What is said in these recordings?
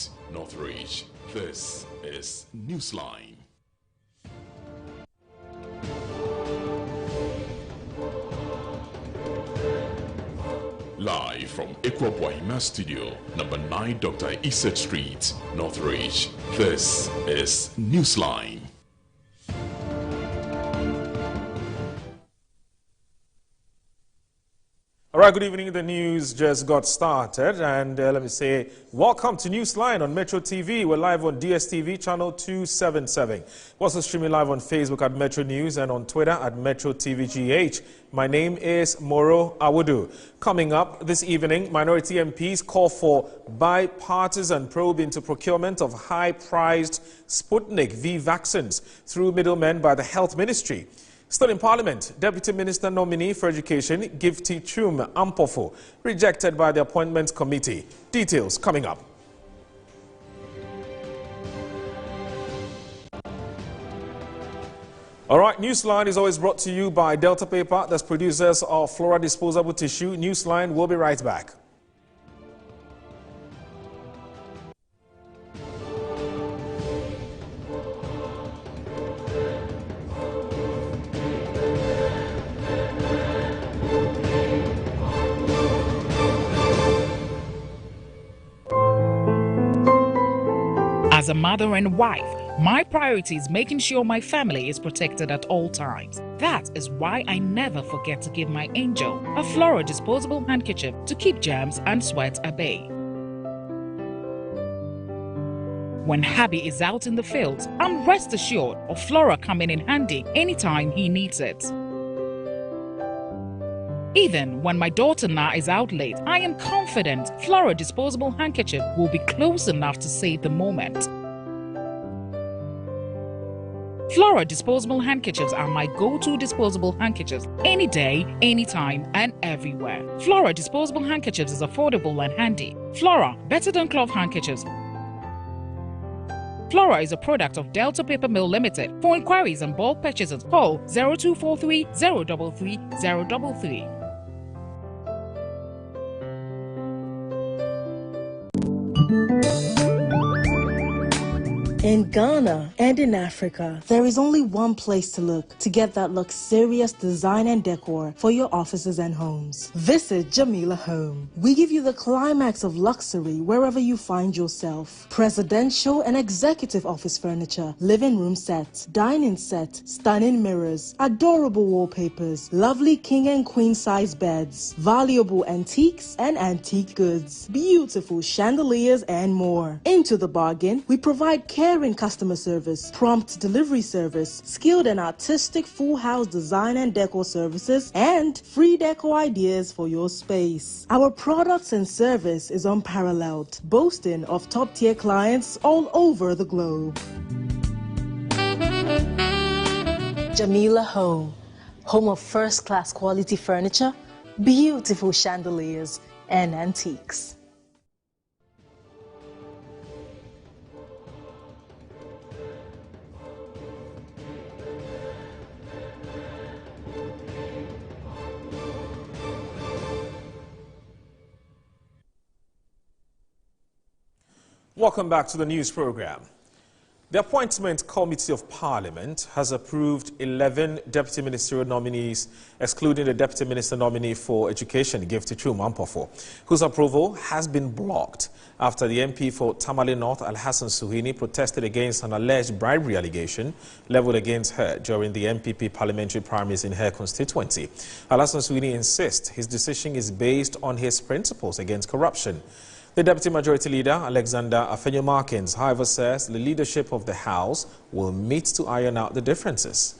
Street, Northridge. This is Newsline. Live from Ikwa Studio, number 9 Dr. Isaac Street, Northridge. This is Newsline. All right, good evening. The news just got started, and let me say welcome to Newsline on Metro TV. We're live on DSTV channel 277. We're also streaming live on Facebook at Metro News and on Twitter at Metro TVGH. My name is Moro Awudu. Coming up this evening, minority MPs call for bipartisan probe into procurement of high-priced Sputnik V vaccines through middlemen by the Health Ministry. Still in Parliament, Deputy Minister nominee for Education, Gifty Chum Ampofo, rejected by the Appointments Committee. Details coming up. All right, Newsline is always brought to you by Delta Paper, that's producers of Flora Disposable Tissue. Newsline will be right back. As a mother and wife, my priority is making sure my family is protected at all times. That is why I never forget to give my angel a Flora disposable handkerchief to keep germs and sweat at bay. When hubby is out in the fields, I'm rest assured of Flora coming in handy anytime he needs it. Even when my daughter Na is out late, I am confident Flora disposable handkerchief will be close enough to save the moment. Flora disposable handkerchiefs are my go-to disposable handkerchiefs any day, anytime, and everywhere. Flora disposable handkerchiefs is affordable and handy. Flora, better than cloth handkerchiefs. Flora is a product of Delta Paper Mill Limited. For inquiries and bulk purchases, call 0243 033 033. In Ghana and in Africa, there is only one place to look to get that luxurious design and decor for your offices and homes. Visit Jamila Home. We give you the climax of luxury wherever you find yourself. Presidential and executive office furniture, living room sets, dining set, stunning mirrors, adorable wallpapers, lovely king and queen size beds, valuable antiques and antique goods, beautiful chandeliers and more. Into the bargain, we provide caring customer service, prompt delivery service, skilled and artistic full house design and decor services, and free decor ideas for your space. Our products and service is unparalleled, boasting of top-tier clients all over the globe. Jamila Home, home of first-class quality furniture, beautiful chandeliers, and antiques. Welcome back to the news program. The Appointment Committee of Parliament has approved 11 deputy ministerial nominees, excluding the deputy minister nominee for Education, Gifty Chum Ampofo, whose approval has been blocked after the MP for Tamale North, Alhassan Suhuyini, protested against an alleged bribery allegation leveled against her during the MPP parliamentary primaries in her constituency. Alhassan Suhuyini insists his decision is based on his principles against corruption. The Deputy Majority Leader, Alexander Afenyo-Markins, however, says the leadership of the House will meet to iron out the differences.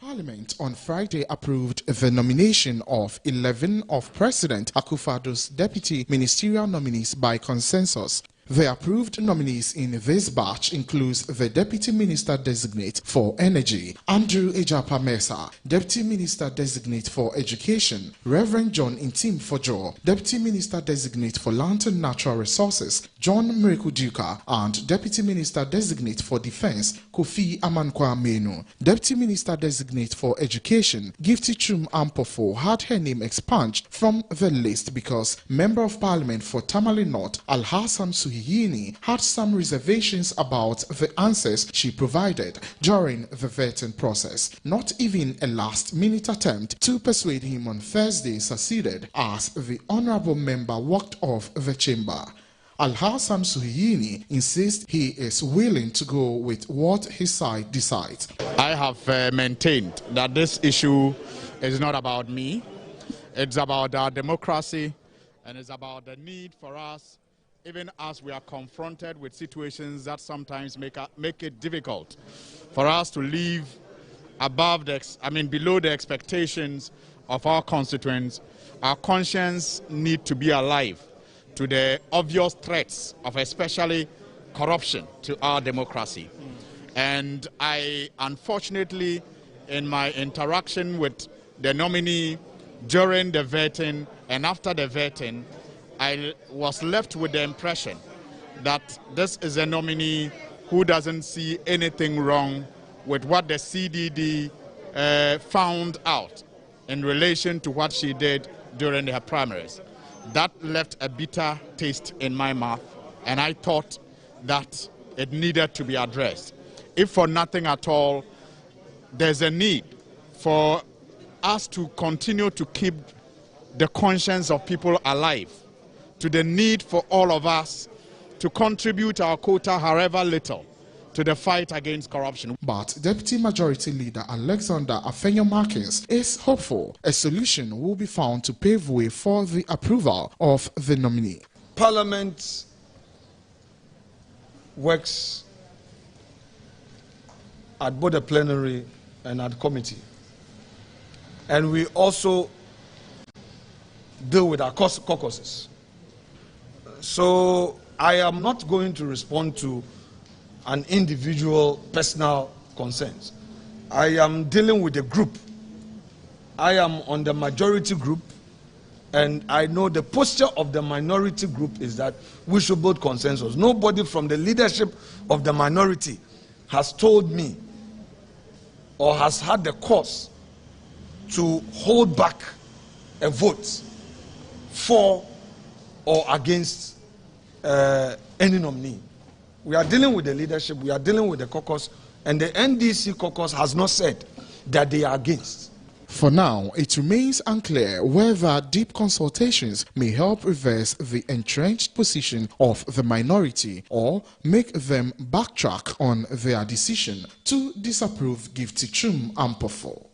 Parliament on Friday approved the nomination of 11 of President Akufo-Addo's deputy ministerial nominees by consensus. The approved nominees in this batch includes the Deputy Minister Designate for Energy, Andrew Ejapa Mesa, Deputy Minister Designate for Education, Reverend John Intim Fojo, Deputy Minister Designate for Land and Natural Resources, John Miracle Duka, and Deputy Minister-Designate for Defense, Kofi Amankwa-Menu. Deputy Minister-Designate for Education, Gifty Chum Ampofo, had her name expunged from the list because Member of Parliament for Tamale North, Alhassan Suhiyini, had some reservations about the answers she provided during the vetting process. Not even a last-minute attempt to persuade him on Thursday succeeded as the honourable member walked off the chamber. Alhassan Suhiyini insists he is willing to go with what his side decides. I have maintained that this issue is not about me. It's about our democracy, and it's about the need for us, even as we are confronted with situations that sometimes make it difficult for us to live above below the expectations of our constituents. Our conscience need to be alive to the obvious threats of especially corruption to our democracy. And I, unfortunately, in my interaction with the nominee during the vetting and after the vetting, I was left with the impression that this is a nominee who doesn't see anything wrong with what the CDD found out in relation to what she did during her primaries. That left a bitter taste in my mouth, and I thought that it needed to be addressed. If for nothing at all, there's a need for us to continue to keep the conscience of people alive, to the need for all of us to contribute our quota, however little, to the fight against corruption. But Deputy Majority Leader Alexander Afenyo-Markins is hopeful a solution will be found to pave way for the approval of the nominee. Parliament works at both the plenary and at committee. And we also deal with our caucuses. So I am not going to respond to an individual personal concerns. I am dealing with a group. I am on the majority group, and I know the posture of the minority group is that we should build consensus. Nobody from the leadership of the minority has told me or has had the cause to hold back a vote for or against any nominee. We are dealing with the leadership, we are dealing with the caucus, and the NDC caucus has not said that they are against. For now, it remains unclear whether deep consultations may help reverse the entrenched position of the minority or make them backtrack on their decision to disapprove Gifty Chum Ampofo.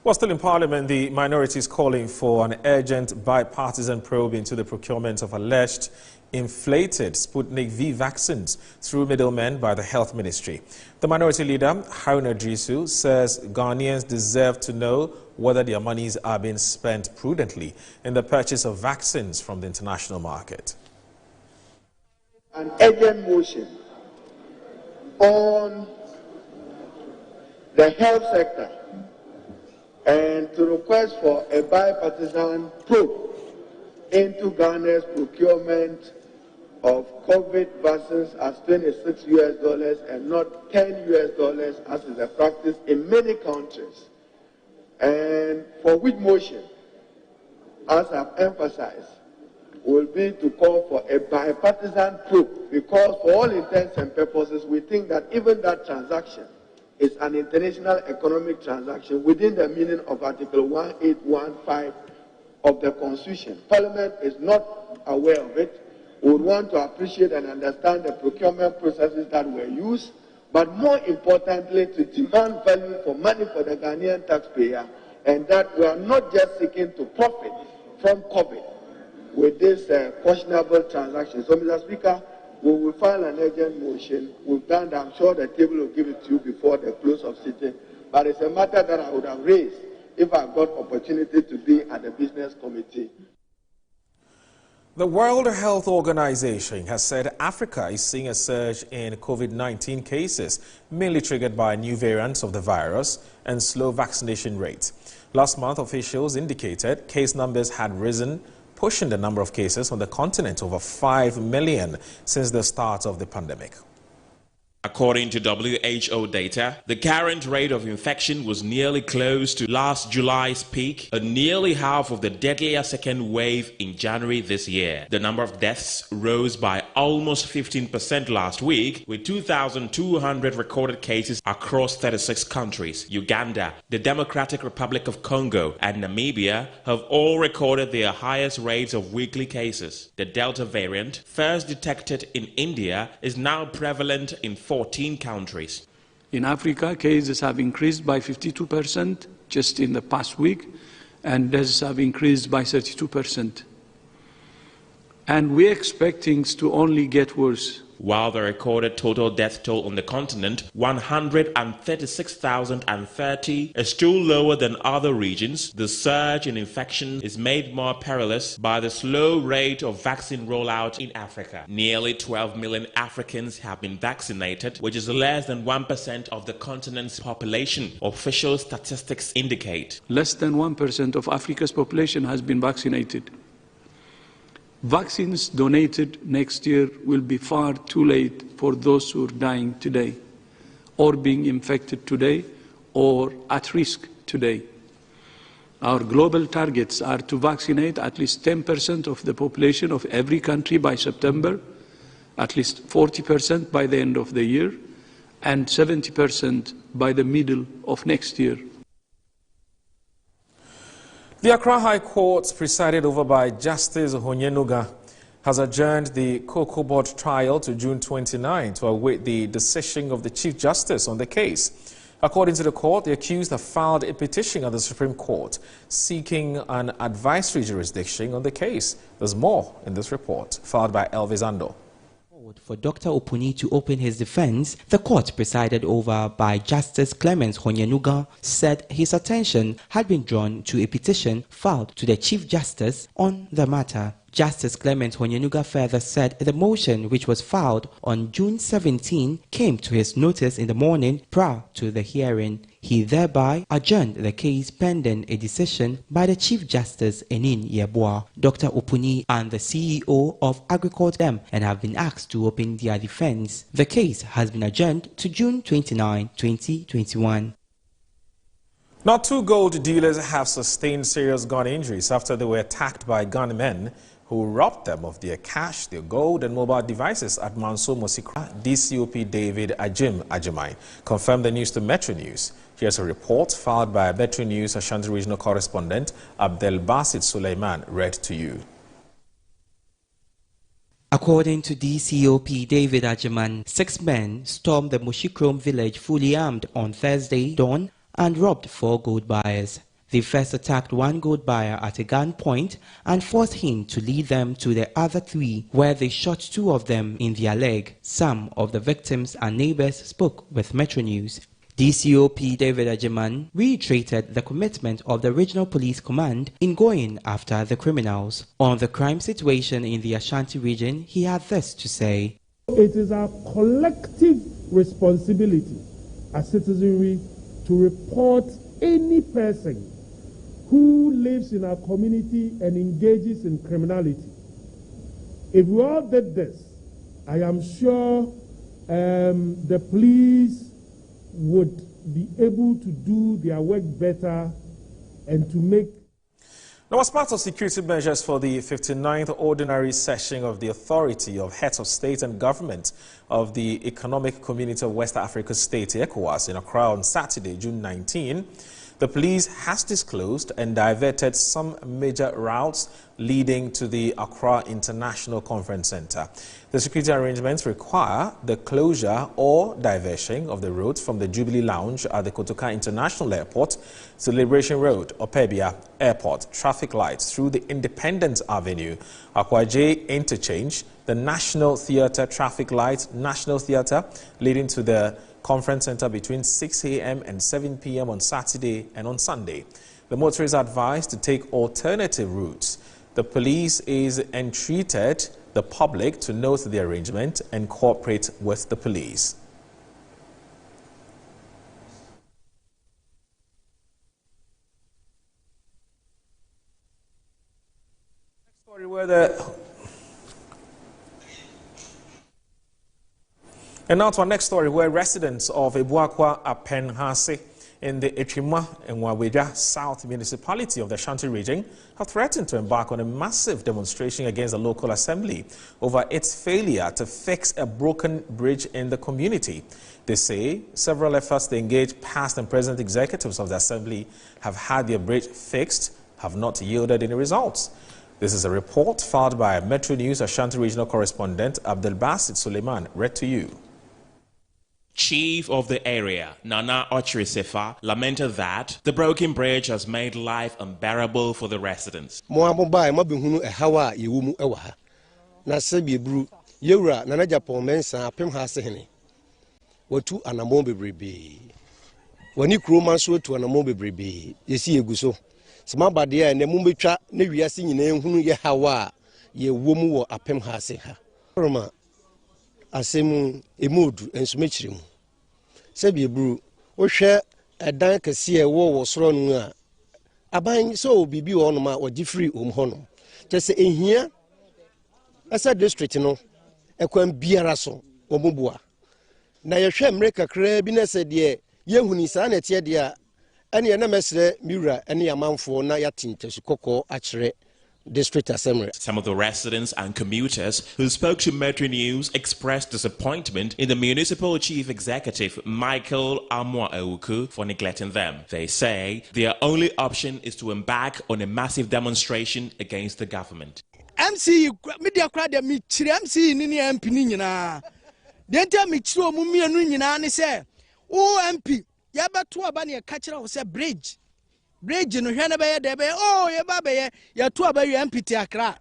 Well, still in Parliament, the minority is calling for an urgent bipartisan probe into the procurement of alleged inflated Sputnik V vaccines through middlemen by the Health Ministry. The minority leader, Haruna Drisu, says Ghanaians deserve to know whether their monies are being spent prudently in the purchase of vaccines from the international market. An urgent motion on the health sector and to request for a bipartisan probe into Ghana's procurement of COVID vaccines as $26 and not $10 as is the practice in many countries. And for which motion, as I've emphasized, will be to call for a bipartisan probe, because for all intents and purposes, we think that even that transaction is an international economic transaction within the meaning of Article 1815 of the Constitution. Parliament is not aware of it. We would want to appreciate and understand the procurement processes that were used, but more importantly, to demand value for money for the Ghanaian taxpayer, and that we are not just seeking to profit from COVID with this questionable transaction. So, Mr. Speaker, we will file an urgent motion. We've done that. I'm sure the table will give it to you before the close of sitting. But it's a matter that I would have raised if I got opportunity to be at the business committee. The World Health Organization has said Africa is seeing a surge in COVID-19 cases, mainly triggered by new variants of the virus and slow vaccination rates. Last month, officials indicated case numbers had risen, pushing the number of cases on the continent over 5 million since the start of the pandemic. According to WHO data, the current rate of infection was nearly close to last July's peak, and nearly half of the deadlier second wave in January this year. The number of deaths rose by almost 15% last week, with 2,200 recorded cases across 36 countries. Uganda, the Democratic Republic of Congo, and Namibia have all recorded their highest rates of weekly cases. The Delta variant, first detected in India, is now prevalent in 14 countries. In Africa, cases have increased by 52% just in the past week, and deaths have increased by 32%. And we expect things to only get worse. While the recorded total death toll on the continent, 136,030, is still lower than other regions, the surge in infection is made more perilous by the slow rate of vaccine rollout in Africa. Nearly 12 million Africans have been vaccinated, which is less than 1% of the continent's population, official statistics indicate. Less than 1% of Africa's population has been vaccinated. Vaccines donated next year will be far too late for those who are dying today, or being infected today, or at risk today. Our global targets are to vaccinate at least 10% of the population of every country by September, at least 40% by the end of the year, and 70% by the middle of next year. The Accra High Court, presided over by Justice Onyenuga, has adjourned the Cocoa Board trial to June 29 to await the decision of the Chief Justice on the case. According to the court, the accused have filed a petition at the Supreme Court seeking an advisory jurisdiction on the case. There's more in this report, filed by Elvis Ando. For Dr. Opuni to open his defense, the court, presided over by Justice Clemence Onyenuga, said his attention had been drawn to a petition filed to the Chief Justice on the matter. Justice Clement Onyenuga further said the motion, which was filed on June 17, came to his notice in the morning prior to the hearing. He thereby adjourned the case pending a decision by the Chief Justice Enin Yeboah. Dr. Opuni and the CEO of Agricult Dem and have been asked to open their defense. The case has been adjourned to June 29, 2021. Now, 2 gold dealers have sustained serious gun injuries after they were attacked by gunmen who robbed them of their cash, their gold and mobile devices at Manso Mosikra. DCOP David Ajimai confirmed the news to Metro News. Here's a report filed by Metro News Ashanti Regional Correspondent Abdel Basit Suleiman, read to you. According to DCOP David Ajiman, 6 men stormed the Moshikrom village fully armed on Thursday dawn and robbed 4 gold buyers. They first attacked 1 gold buyer at a gunpoint and forced him to lead them to the other 3, where they shot 2 of them in their leg. Some of the victims and neighbors spoke with Metro News. DCOP David Ajiman reiterated the commitment of the Regional Police Command in going after the criminals. On the crime situation in the Ashanti region, he had this to say. It is our collective responsibility as citizenry to report any person who lives in our community and engages in criminality. If we all did this, I am sure the police would be able to do their work better and to make... Now, as part of security measures for the 59th Ordinary Session of the Authority of Heads of State and Government of the Economic Community of West Africa States, ECOWAS, in Accra on Saturday, June 19, the police has disclosed and diverted some major routes leading to the Accra International Conference Center. The security arrangements require the closure or diversion of the roads from the Jubilee Lounge at the Kotoka International Airport to Liberation Road, Opebia Airport, traffic lights through the Independence Avenue, Akwaje Interchange, the National Theatre traffic lights, National Theatre, leading to the Conference Center between 6 a.m. and 7 p.m. on Saturday and on Sunday. The motorists are advised to take alternative routes The police is entreated the public to note the arrangement and cooperate with the police. And now to our next story, where residents of Ebuakwa Apenhase in the Echima and Waweja South municipality of the Ashanti region have threatened to embark on a massive demonstration against the local assembly over its failure to fix a broken bridge in the community. They say several efforts to engage past and present executives of the assembly have had their bridge fixed, have not yielded any results. This is a report filed by Metro News Ashanti regional correspondent Abdelbasit Suleiman, read to you. Chief of the area, Nana Ochirisefa, lamented that the broken bridge has made life unbearable for the residents. Asemu emudu ensumechirimu sebi bru wo hwe edan kase e wo soro nu a aban so bibi wo no ma wo different ho no tese ehia asa district no ekwan biara so wo mobua na ye hwe mre kakra bi na se de yehuni sa na tie de a ene na mesre miwura ene yamanfo na yatintesu kokko akire District Assembly. Some of the residents and commuters who spoke to Metro News expressed disappointment in the municipal chief executive, Michael Amwa-Ewuku, for neglecting them. They say their only option is to embark on a massive demonstration against the government. MC media crowd me chire MC ni MP ni nyina. Den tell me chiro mu mienu nyina ne say, "O MP, ya beto aba ne ka kire wo say bridge no hwe na be ye de be oh ye ba be ye ya to aba ye MPT Accra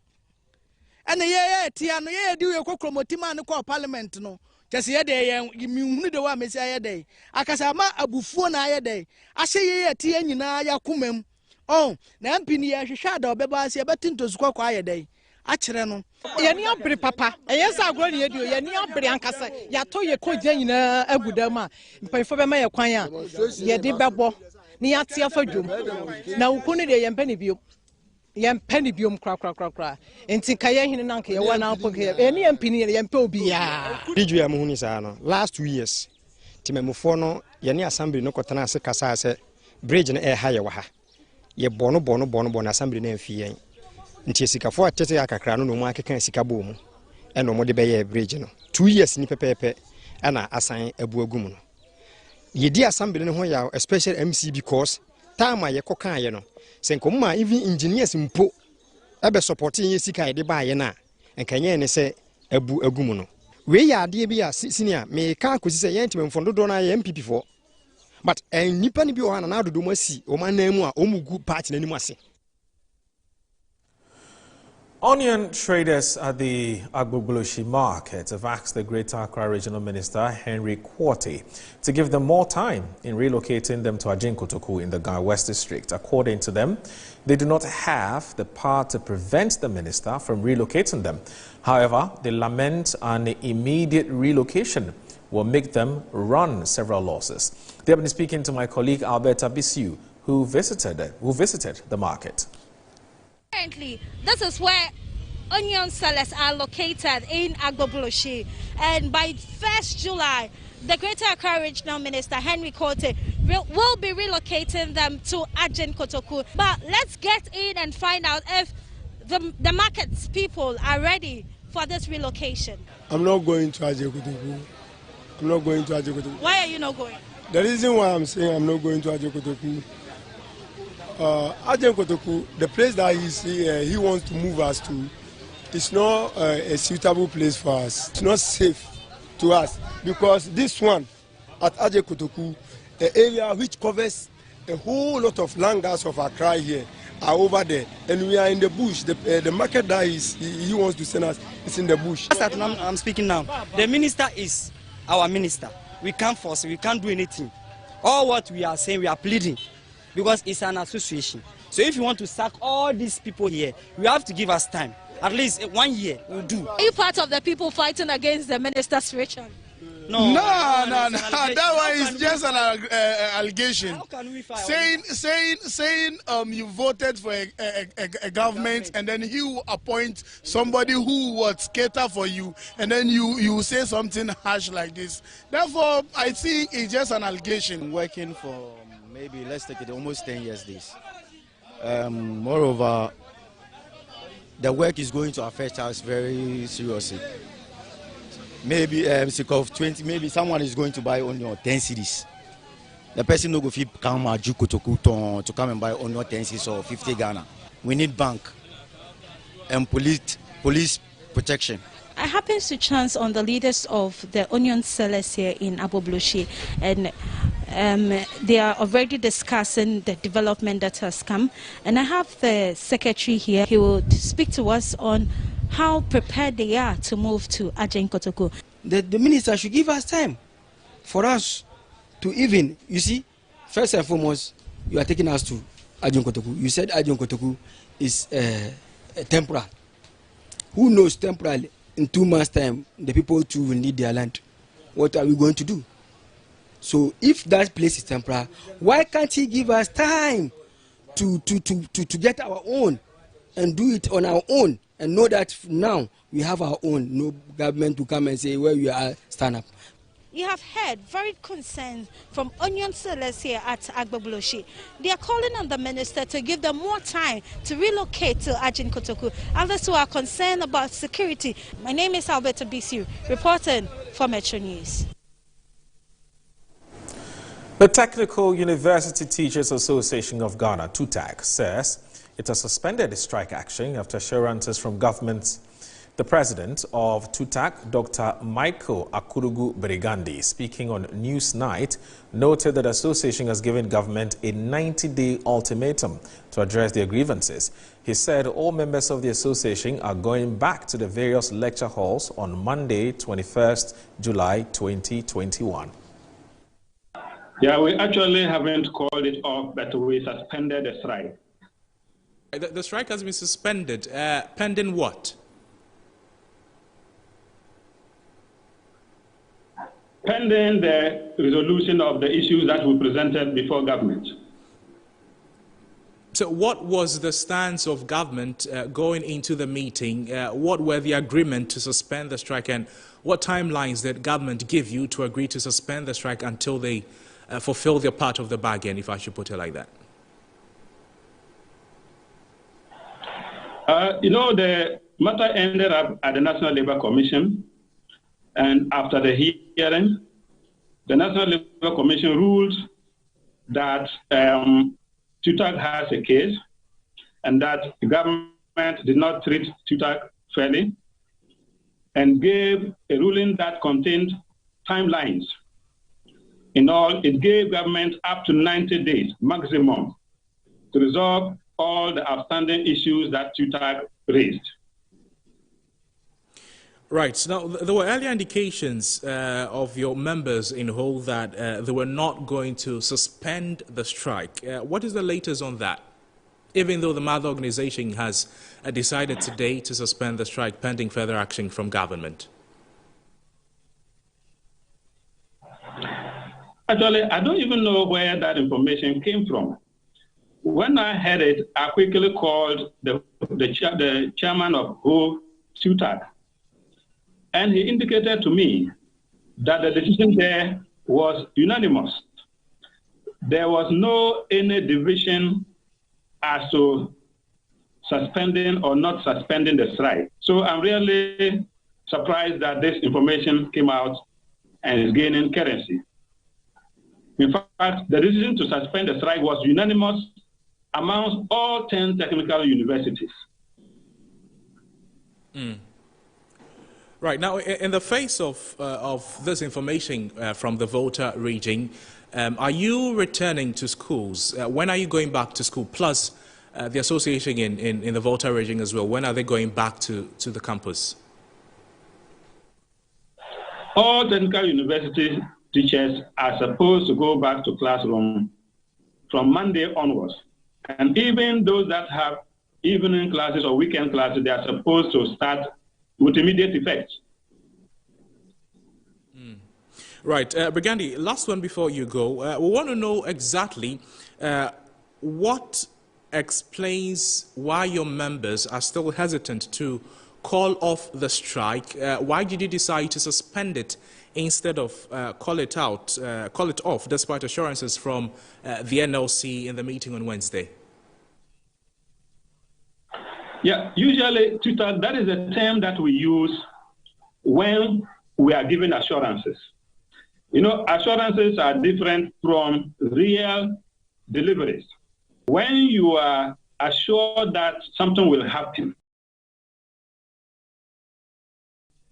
ene ye tia no ye di we kokromoti man ko parliament no kese ye de ye mi hunu de wa mesi ye de akasa ma abufuo na ye de ahye ye tia nyina ya komam oh na MP ni ye hwehwa da obeba ase ye betinto sukwa kwa ye de akire no ye ni obere papa eyesa agro ne ye di ye ni obere ankasa ya to ye koja nyina agudam a mpanfo be ma ye kwan a ye de bebo ni atia fadwom na ukunu de yempani biom kra enti kaye hene nanka ye wana apoke eni yempini yempe obia diju ya muhuni sa no last 2 years timemufo no ye ni assembly no kotana ase kasa ase bridge na e ha ye wa ha ye bono assembly na mfi yen nti esikafo atete akakra no mu akeka esika bo mu eno mo de be ye bridge no 2 years ni pepepe ana asan abu agum no Yedi assembly no ho ya especially MC because time ye kokan ye no senkomma even engineers mpo ebe supporting ye sika de ba ye na enkanye ne se abu agum no we ya ade bi ya senior me ka akosi se ye ntim mfondo do na ye MPP for but nipa ni bi o na adodo mu asi o man na mu a o mugu party na ni mu ase. Onion traders at the Agbogbloshie market have asked the Greater Accra Regional Minister, Henry Quartey, to give them more time in relocating them to Ajin Kotoku in the Ga West District. According to them, they do not have the power to prevent the minister from relocating them. However, they lament an immediate relocation will make them run several losses. They have been speaking to my colleague Alberta Bisiu, who visited the market. Currently, this is where onion sellers are located in Agbogbloshie, and by 1st July, the Greater Accra Regional Minister Henry Quartey will be relocating them to Ajin Kotoku. But let's get in and find out if the market's people are ready for this relocation. I'm not going to Ajin Kotoku. Why are you not going? The reason why I'm saying I'm not going to Ajin Kotoku, Ajin Kotoku, the place that he wants to move us to, it's not a suitable place for us. It's not safe to us because this one at Ajin Kotoku, the area which covers a whole lot of langas of Accra here are over there, and we are in the bush. The market that he wants to send us is in the bush. I'm speaking now. The minister is our minister. We can't force it. We can't do anything. All what we are saying, we are pleading, because it's an association. So if you want to sack all these people here, you have to give us time. At least 1 year will do. Are you part of the people fighting against the minister's situation? No. That one is just an allegation. How can we fight? Saying you voted for a government and then you appoint somebody who would cater for you and then you say something harsh like this. Therefore, I think it's just an allegation. Working for maybe, let's take it, almost 10 years this. Moreover, the work is going to affect us very seriously. Maybe sick of 20, maybe someone is going to buy only 10 cedis. The person no go fit come to come and buy only 10 cedis or 50 Ghana. We need bank and police protection. I happen to chance on the leaders of the onion sellers here in Agbogbloshie, and they are already discussing the development that has come. And I have the secretary here. He will speak to us on how prepared they are to move to Agyen Kotoku. The minister should give us time for us to even, you see, first and foremost, you are taking us to Agyen Kotoku. You said Agyen Kotoku is temporal. Who knows temporarily? In 2 months' time, the people too will need their land. What are we going to do? So if that place is temporary, why can't he give us time to get our own and do it on our own and know that now we have our own, no government to come and say where we are, stand up. You have heard very concerned from onion sellers here at Agbogbloshie. They are calling on the minister to give them more time to relocate to Agyen Kotoku. Others who are concerned about security. My name is Alberta Bisiu, reporting for Metro News. The Technical University Teachers Association of Ghana, TUTAG, says it has suspended its strike action after assurances from government. The president of TUTAG, Dr. Michael Akurugu Berigandi, speaking on Newsnight, noted that the association has given government a 90-day ultimatum to address their grievances. He said all members of the association are going back to the various lecture halls on Monday, 21st July 2021. Yeah, we actually haven't called it off, but we suspended the strike. The strike has been suspended. Pending what? Pending the resolution of the issues that we presented before government. So what was the stance of government going into the meeting? What were the agreement to suspend the strike, and what timelines did government give you to agree to suspend the strike until they fulfill their part of the bargain, if I should put it like that? The matter ended up at the National Labour Commission, and after the hearing, the National Labour Commission ruled that TUTAG has a case and that the government did not treat TUTAG fairly, and gave a ruling that contained timelines. In all, it gave government up to 90 days maximum to resolve all the outstanding issues that TUTAG raised. Right. Now, there were earlier indications of your members in whole that they were not going to suspend the strike. What is the latest on that? Even though the mother organization has decided today to suspend the strike pending further action from government. Actually, I don't even know where that information came from. When I heard it, I quickly called the chairman of TUTAG, and he indicated to me that the decision there was unanimous. There was any division as to suspending or not suspending the strike. So I'm really surprised that this information came out and is gaining currency. In fact, the decision to suspend the strike was unanimous amongst all 10 technical universities. Right. Now, in the face of this information from the Volta region, are you returning to schools? When are you going back to school? Plus, the association in the Volta region as well, when are they going back to the campus? All technical university teachers are supposed to go back to classroom from Monday onwards. And even those that have evening classes or weekend classes, they are supposed to start with immediate effect. Right. Brigandi, last one before you go. We want to know exactly what explains why your members are still hesitant to call off the strike. Why did you decide to suspend it instead of call it off, despite assurances from the NLC in the meeting on Wednesday? Yeah, usually, Twitter, that is a term that we use when we are giving assurances. You know, assurances are different from real deliveries. When you are assured that something will happen,